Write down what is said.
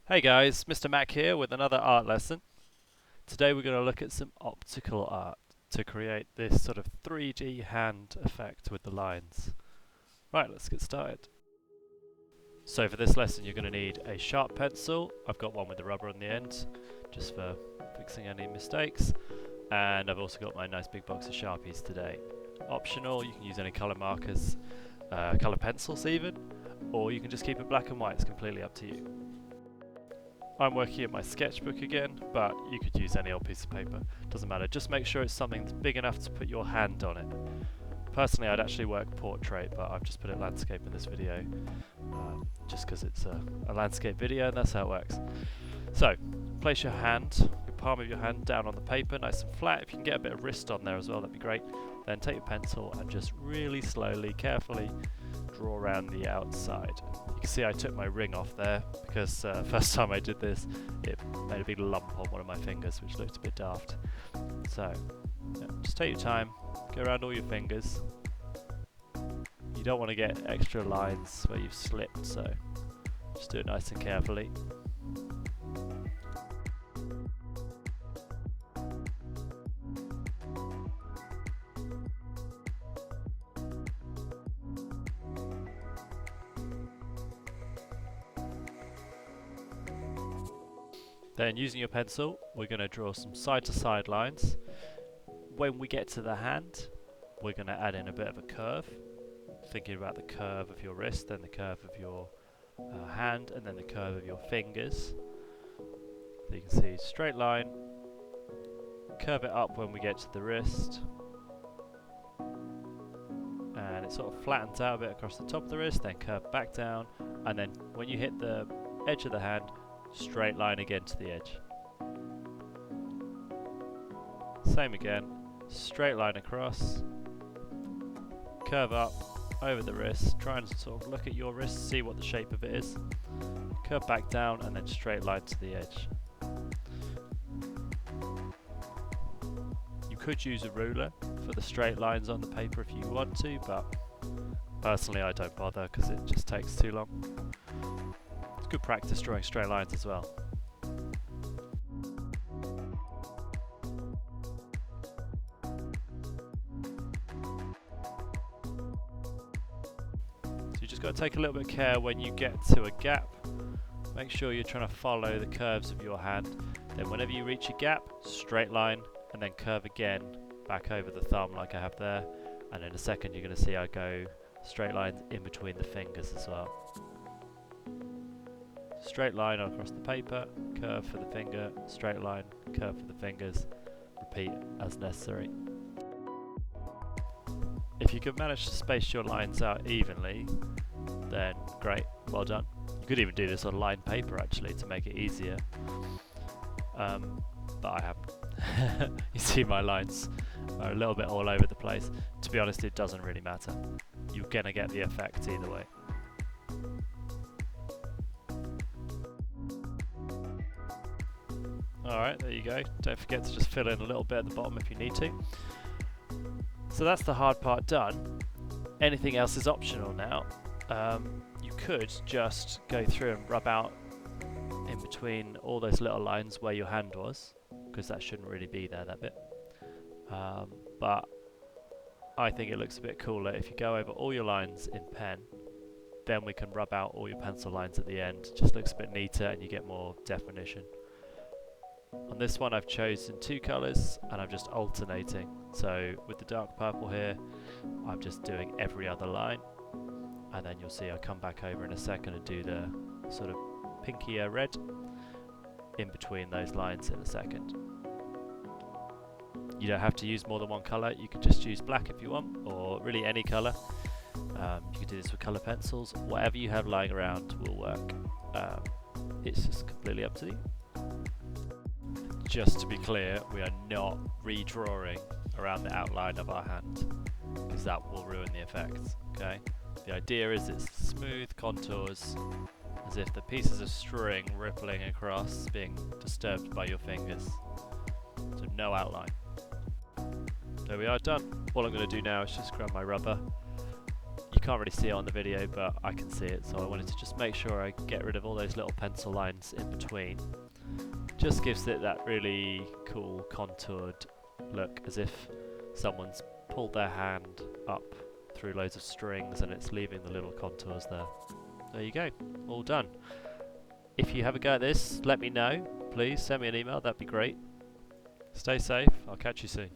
Hey guys, Mr. Mac here with another art lesson. Today we're going to look at some optical art to create this sort of 3D hand effect with the lines. Right, let's get started. So for this lesson you're going to need a sharp pencil. I've got one with the rubber on the end, just for fixing any mistakes. And I've also got my nice big box of Sharpies today. Optional, you can use any colour markers, colour pencils even, or you can just keep it black and white, it's completely up to you. I'm working at my sketchbook again, but you could use any old piece of paper, doesn't matter, just make sure it's something that's big enough to put your hand on it. Personally I'd actually work portrait, but I've just put it landscape in this video, just because it's a landscape video and that's how it works. So, place your hand, your palm of your hand down on the paper, nice and flat. If you can get a bit of wrist on there as well, that'd be great. Then take your pencil and just really slowly, carefully draw around the outside. You can see I took my ring off there because first time I did this it made a big lump on one of my fingers which looked a bit daft. So yeah, just take your time, go around all your fingers. You don't want to get extra lines where you've slipped, so just do it nice and carefully. Then using your pencil, we're going to draw some side-to-side lines. When we get to the hand, we're going to add in a bit of a curve. Thinking about the curve of your wrist, then the curve of your hand, and then the curve of your fingers. So you can see straight line, curve it up when we get to the wrist, and it sort of flattens out a bit across the top of the wrist, then curve back down, and then when you hit the edge of the hand, straight line again to the edge. Same again, straight line across, curve up over the wrist, try and sort of look at your wrist, see what the shape of it is, curve back down and then straight line to the edge. You could use a ruler for the straight lines on the paper if you want to, but personally I don't bother because it just takes too long. It's good practice drawing straight lines as well. So you just got to take a little bit of care when you get to a gap. Make sure you're trying to follow the curves of your hand. Then whenever you reach a gap, straight line and then curve again back over the thumb like I have there. And in a second you're going to see I go straight lines in between the fingers as well. Straight line across the paper, curve for the finger, straight line, curve for the fingers, repeat as necessary. If you can manage to space your lines out evenly, then great, well done. You could even do this on lined paper actually to make it easier, but I haven't. You see my lines are a little bit all over the place. To be honest, it doesn't really matter. You're gonna get the effect either way. Alright, there you go. Don't forget to just fill in a little bit at the bottom if you need to. So that's the hard part done. Anything else is optional now. You could just go through and rub out in between all those little lines where your hand was, because that shouldn't really be there, that bit. But I think it looks a bit cooler if you go over all your lines in pen, then we can rub out all your pencil lines at the end. It just looks a bit neater and you get more definition. On this one I've chosen two colours and I'm just alternating. So with the dark purple here, I'm just doing every other line. And then you'll see I'll come back over in a second and do the sort of pinkier red in between those lines in a second. You don't have to use more than one colour, you can just use black if you want, or really any colour. You can do this with colour pencils, whatever you have lying around will work. It's just completely up to you. Just to be clear, we are not redrawing around the outline of our hand, because that will ruin the effect, okay? The idea is it's smooth contours, as if the pieces of string rippling across, being disturbed by your fingers. So no outline. There we are, done. All I'm going to do now is just grab my rubber, You can't really see it on the video, but I can see it, so I wanted to just make sure I get rid of all those little pencil lines in between. Just gives it that really cool contoured look, as if someone's pulled their hand up through loads of strings and it's leaving the little contours there. There you go, all done. If you have a go at this, let me know. Please send me an email, that'd be great. Stay safe, I'll catch you soon.